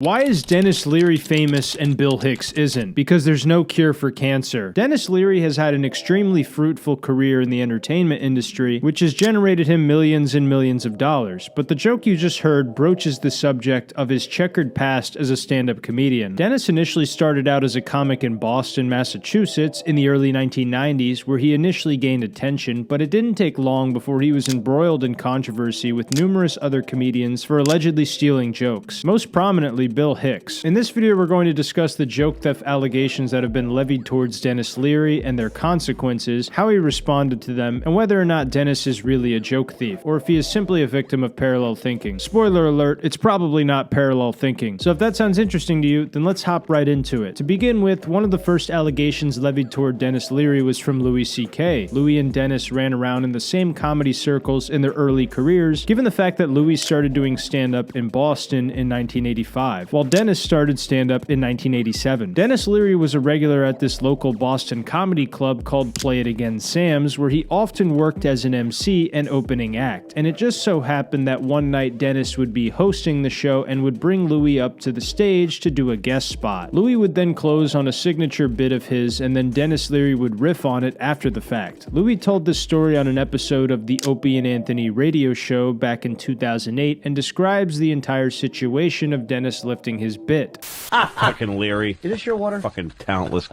Why is Denis Leary famous and Bill Hicks isn't? Because there's no cure for cancer. Denis Leary has had an extremely fruitful career in the entertainment industry, which has generated him millions and millions of dollars. But the joke you just heard broaches the subject of his checkered past as a stand-up comedian. Denis initially started out as a comic in Boston, Massachusetts in the early 1990s, where he initially gained attention, but it didn't take long before he was embroiled in controversy with numerous other comedians for allegedly stealing jokes. Most prominently, Bill Hicks. In this video, we're going to discuss the joke theft allegations that have been levied towards Denis Leary and their consequences, how he responded to them, and whether or not Denis is really a joke thief, or if he is simply a victim of parallel thinking. Spoiler alert, it's probably not parallel thinking. So if that sounds interesting to you, then let's hop right into it. To begin with, one of the first allegations levied toward Denis Leary was from Louis C.K. Louis and Denis ran around in the same comedy circles in their early careers, given the fact that Louis started doing stand-up in Boston in 1985. While Denis started stand-up in 1987. Denis Leary was a regular at this local Boston comedy club called Play It Again Sam's, where he often worked as an MC and opening act, and it just so happened that one night Denis would be hosting the show and would bring Louis up to the stage to do a guest spot. Louis would then close on a signature bit of his, and then Denis Leary would riff on it after the fact. Louis told this story on an episode of the Opie and Anthony radio show back in 2008 and describes the entire situation of Denis lifting his bit. Fucking Leary. Is this your water? Fucking talentless.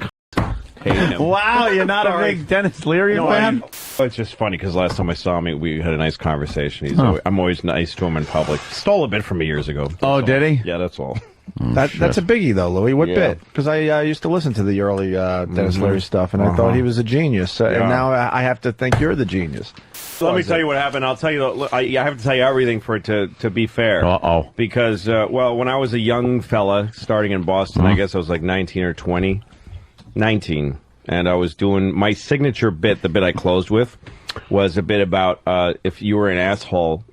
Hate him. Wow, you're not a big Denis Leary fan? It's just funny because last time I saw him, we had a nice conversation. I'm always nice to him in public. Stole a bit from me years ago. Oh, did he? Yeah, that's all. That's a biggie, though, Louis. What Yeah. bit? Because I used to listen to the early Denis Leary stuff, and I thought he was a genius. And now I have to think you're the genius. Let me tell you what happened. I'll tell you. I have to tell you everything for it to be fair. Uh-oh. Because, well, when I was a young fella starting in Boston, I guess I was like 19 or 20. 19. And I was doing my signature bit, the bit I closed with, was a bit about if you were an asshole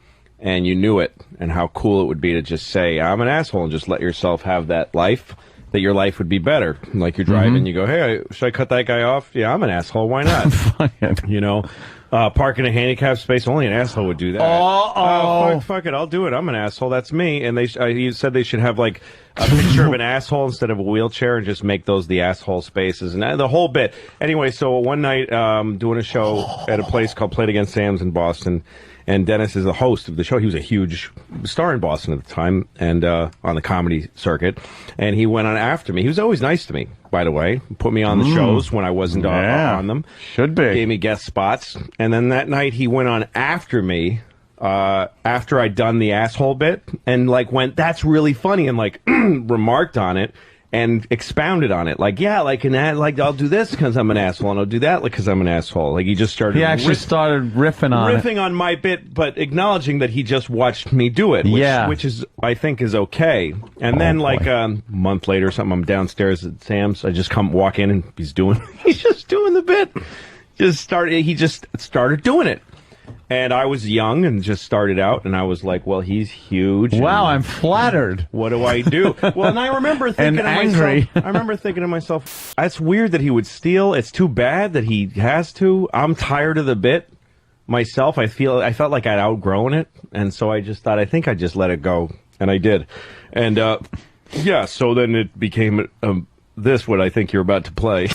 and you knew it, and how cool it would be to just say, I'm an asshole, and just let yourself have that life, that your life would be better. Like you're driving, you go, hey, should I cut that guy off? Yeah, I'm an asshole, why not? You know? Park in a handicap space, only an asshole would do that. Fuck it, I'll do it. I'm an asshole. That's me. And he said they should have like a picture of an asshole instead of a wheelchair and just make those the asshole spaces and the whole bit. Anyway, so one night doing a show at a place called Play It Again Sam's in Boston, and Denis is the host of the show. He was a huge star in Boston at the time and on the comedy circuit. And he went on after me. He was always nice to me, by the way. Put me on the shows when I wasn't on them. Should be. Gave me guest spots. And then that night he went on after me after I'd done the asshole bit and like went, that's really funny, and like remarked on it and expounded on it. Like, yeah, like, like I'll do this because I'm an asshole, and I'll do that because I'm an asshole. Like, he just started... He actually started riffing on Riffing on my bit, but acknowledging that he just watched me do it. Which is, I think, is okay. And then, like, a month later or something, I'm downstairs at Sam's. I just walk in, and he's just doing the bit. He just started doing it. And I was young and just started out, and I was like, well, he's huge. Wow, I'm flattered. What do I do? Well, and I remember thinking to myself, that's weird that he would steal. It's too bad that he has to. I'm tired of the bit myself. I felt like I'd outgrown it, and so I just thought, I think I just let it go, and I did. And, yeah, so then it became what I think you're about to play.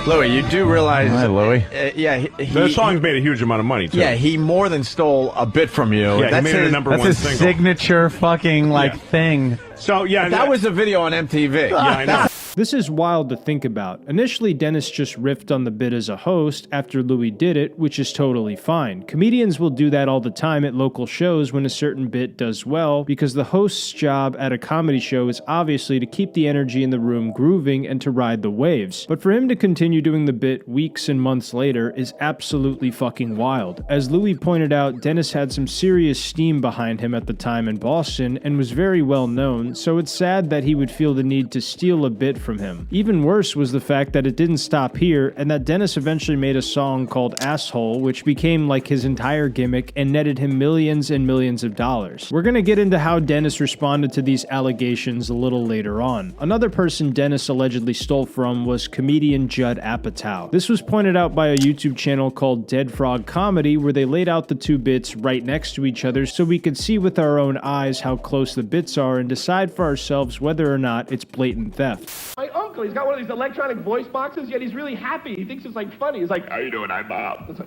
Louis, you do realize... Hi, Louis. Yeah, the song's made a huge amount of money, too. Yeah, he more than stole a bit from you. Yeah, that's he made it a number one That's single. his signature fucking, thing. So, yeah... That was a video on MTV. Yeah, I know. This is wild to think about. Initially, Denis just riffed on the bit as a host after Louis did it, which is totally fine. Comedians will do that all the time at local shows when a certain bit does well, because the host's job at a comedy show is obviously to keep the energy in the room grooving and to ride the waves. But for him to continue doing the bit weeks and months later is absolutely fucking wild. As Louis pointed out, Denis had some serious steam behind him at the time in Boston and was very well known, so it's sad that he would feel the need to steal a bit from him. Even worse was the fact that it didn't stop here, and that Dennis eventually made a song called Asshole, which became like his entire gimmick and netted him millions and millions of dollars. We're gonna get into how Dennis responded to these allegations a little later on. Another person Dennis allegedly stole from was comedian Judd Apatow. This was pointed out by a YouTube channel called Dead Frog Comedy, where they laid out the two bits right next to each other so we could see with our own eyes how close the bits are and decide for ourselves whether or not it's blatant theft. My uncle, he's got one of these electronic voice boxes, yet he's really happy. He thinks it's like funny. He's like, how you doing? I'm Bob.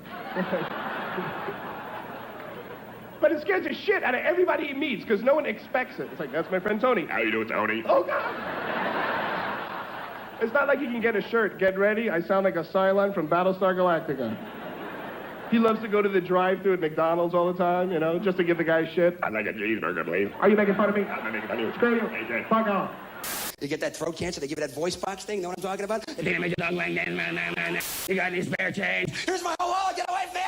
But it scares the shit out of everybody he meets because no one expects it. It's like, that's my friend Tony. How you doing, Tony? Oh, God. It's not like he can get a shirt. Get ready. I sound like a Cylon from Battlestar Galactica. He loves to go to the drive-thru at McDonald's all the time, you know, just to give the guy shit. I'd like a cheeseburger, please. Are you making fun of me? I'm not making fun of you. Screw you. Hey, fuck off. You get that throat cancer, they give you that voice box thing, know what I'm talking about? You got any spare change? Here's my whole wallet, get away from me!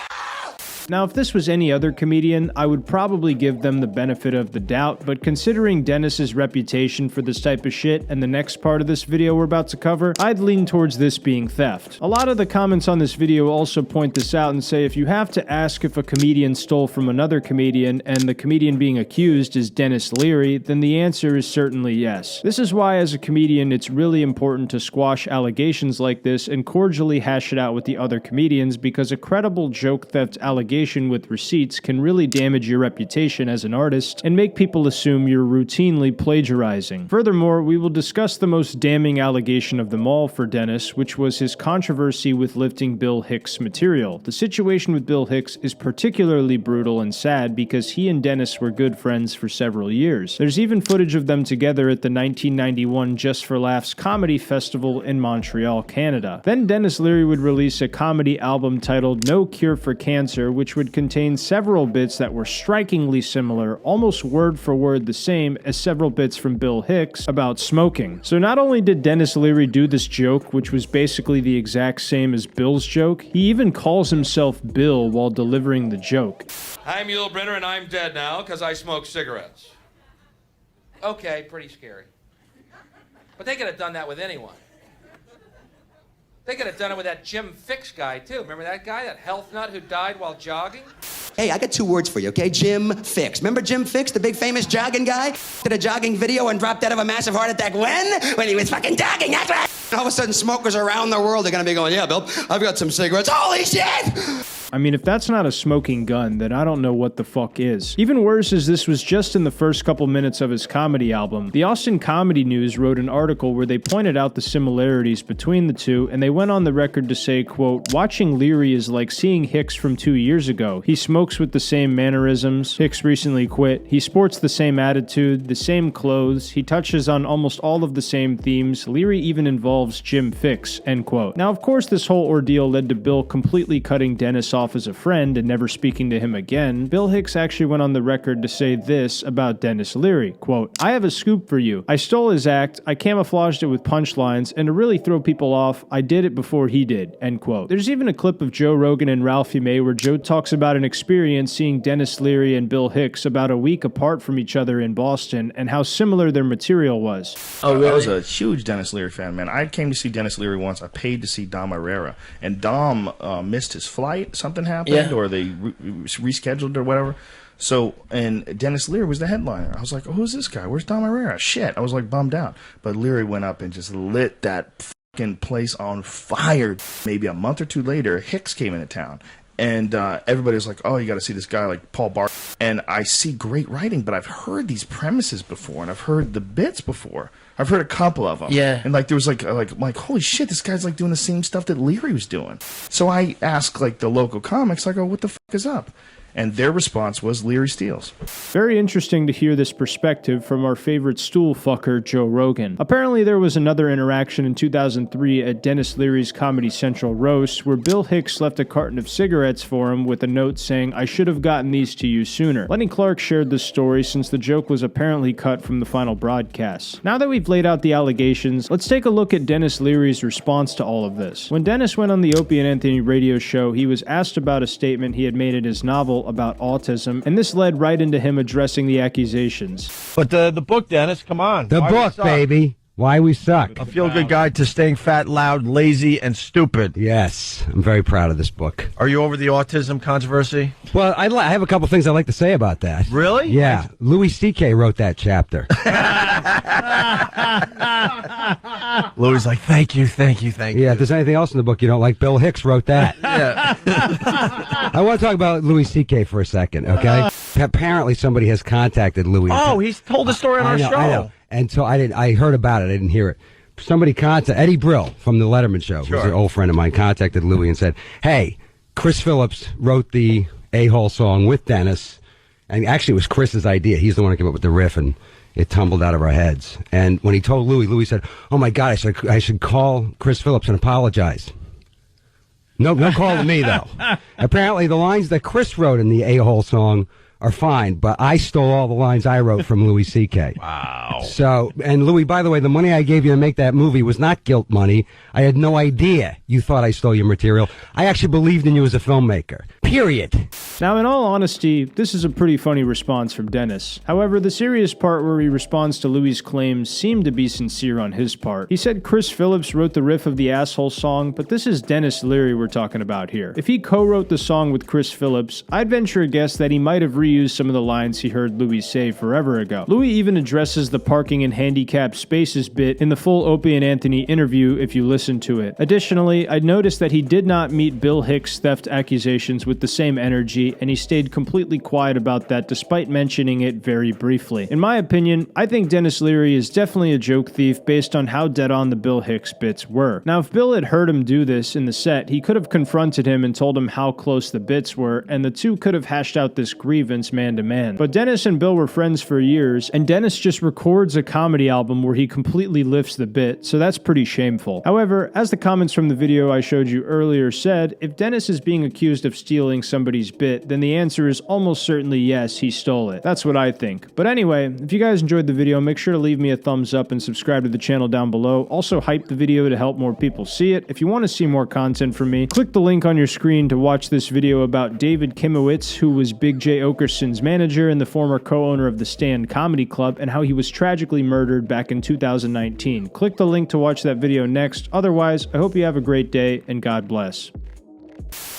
Now, if this was any other comedian, I would probably give them the benefit of the doubt, but considering Dennis's reputation for this type of shit and the next part of this video we're about to cover, I'd lean towards this being theft. A lot of the comments on this video also point this out and say if you have to ask if a comedian stole from another comedian and the comedian being accused is Denis Leary, then the answer is certainly yes. This is why, as a comedian, it's really important to squash allegations like this and cordially hash it out with the other comedians, because a credible joke theft allegation with receipts can really damage your reputation as an artist and make people assume you're routinely plagiarizing. Furthermore, we will discuss the most damning allegation of them all for Dennis, which was his controversy with lifting Bill Hicks' material. The situation with Bill Hicks is particularly brutal and sad because he and Dennis were good friends for several years. There's even footage of them together at the 1991 Just for Laughs Comedy Festival in Montreal, Canada. Then Denis Leary would release a comedy album titled No Cure for Cancer, which would contain several bits that were strikingly similar, almost word for word the same as several bits from Bill Hicks about smoking. So not only did Denis Leary do this joke, which was basically the exact same as Bill's joke, he even calls himself Bill while delivering the joke. I'm Yul Brynner and I'm dead now because I smoke cigarettes. Okay, pretty scary. But they could have done that with anyone. They could have done it with that Jim Fix guy, too. Remember that guy, that health nut who died while jogging? Hey, I got two words for you, okay? Jim Fix. Remember Jim Fix, the big famous jogging guy? Did a jogging video and dropped out of a massive heart attack when? When he was fucking jogging, that's right! All of a sudden, smokers around the world are gonna be going, yeah, Bill, I've got some cigarettes. Holy shit! I mean, if that's not a smoking gun, then I don't know what the fuck is. Even worse is this was just in the first couple minutes of his comedy album. The Austin Comedy News wrote an article where they pointed out the similarities between the two, and they went on the record to say, quote, watching Leary is like seeing Hicks from 2 years ago. He smokes with the same mannerisms. Hicks recently quit. He sports the same attitude, the same clothes. He touches on almost all of the same themes. Leary even involves Jim Fix, end quote. Now, of course, this whole ordeal led to Bill completely cutting Dennis off as a friend and never speaking to him again. Bill Hicks actually went on the record to say this about Denis Leary, quote, I have a scoop for you. I stole his act, I camouflaged it with punchlines, and to really throw people off, I did it before he did, end quote. There's even a clip of Joe Rogan and Ralphie May where Joe talks about an experience seeing Denis Leary and Bill Hicks about a week apart from each other in Boston and how similar their material was. Oh, really? I was a huge Denis Leary fan, man. I came to see Denis Leary once. I paid to see Dom Herrera, and Dom missed his flight. Something happened, or they rescheduled or whatever. So, and Denis Leary was the headliner. I was like, oh, who's this guy? Where's Dom Herrera? Shit. I was like bummed out. But Leary went up and just lit that fucking place on fire. Maybe a month or two later, Hicks came into town. And everybody was like, oh, you got to see this guy like Paul Bart. And I see great writing, but I've heard these premises before, and I've heard the bits before. I've heard a couple of them. Yeah. And like there was like holy shit, this guy's like doing the same stuff that Leary was doing. So I asked like the local comics, I go, what the fuck is up? And their response was Leary steals. Very interesting to hear this perspective from our favorite stool fucker, Joe Rogan. Apparently there was another interaction in 2003 at Denis Leary's Comedy Central roast where Bill Hicks left a carton of cigarettes for him with a note saying, I should have gotten these to you sooner. Lenny Clark shared this story since the joke was apparently cut from the final broadcast. Now that we've laid out the allegations, let's take a look at Denis Leary's response to all of this. When Dennis went on the Opie and Anthony radio show, he was asked about a statement he had made in his novel about autism, and this led right into him addressing the accusations. But the book, Dennis, come on. The book, baby. Why we suck. A feel-good guide to staying fat, loud, lazy, and stupid. Yes, I'm very proud of this book. Are you over the autism controversy? Well, I have a couple things I'd like to say about that. Really? Yeah. Louis C.K. wrote that chapter. Louis like, thank you. Yeah, if there's anything else in the book you don't like, Bill Hicks wrote that. Yeah. I want to talk about Louis C.K. for a second, okay? Apparently somebody has contacted Louis. Oh, he's told the story on our show. I know. And so I heard about it. I didn't hear it. Somebody contacted Eddie Brill from the Letterman show, who's an old friend of mine, contacted Louis and said, hey, Chris Phillips wrote the A-Hole song with Dennis. And actually, it was Chris's idea. He's the one who came up with the riff, and it tumbled out of our heads. And when he told Louis said, oh, my God, I should call Chris Phillips and apologize. No call to me, though. Apparently, the lines that Chris wrote in the A-Hole song are fine, but I stole all the lines I wrote from Louis C.K. Wow. So, and Louis, by the way, the money I gave you to make that movie was not guilt money. I had no idea you thought I stole your material. I actually believed in you as a filmmaker. Period. Now, in all honesty, this is a pretty funny response from Dennis. However, the serious part where he responds to Louis' claims seemed to be sincere on his part. He said Chris Phillips wrote the riff of the Asshole song, but this is Denis Leary we're talking about here. If he co-wrote the song with Chris Phillips, I'd venture a guess that he might have reused some of the lines he heard Louis say forever ago. Louis even addresses the parking and handicapped spaces bit in the full Opie and Anthony interview if you listen to it. Additionally, I'd noticed that he did not meet Bill Hicks' theft accusations with the same energy, and he stayed completely quiet about that despite mentioning it very briefly. In my opinion, I think Denis Leary is definitely a joke thief based on how dead on the Bill Hicks bits were. Now, if Bill had heard him do this in the set, he could have confronted him and told him how close the bits were, and the two could have hashed out this grievance man to man. But Dennis and Bill were friends for years, and Dennis just records a comedy album where he completely lifts the bit, so that's pretty shameful. However, as the comments from the video I showed you earlier said, if Dennis is being accused of stealing somebody's bit, then the answer is almost certainly yes, he stole it. That's what I think. But anyway, if you guys enjoyed the video, make sure to leave me a thumbs up and subscribe to the channel down below. Also, hype the video to help more people see it. If you want to see more content from me, click the link on your screen to watch this video about David Kimowitz, who was Big J Okerson's manager and the former co-owner of the Stand Comedy Club, and how he was tragically murdered back in 2019. Click the link to watch that video next. Otherwise, I hope you have a great day, and God bless.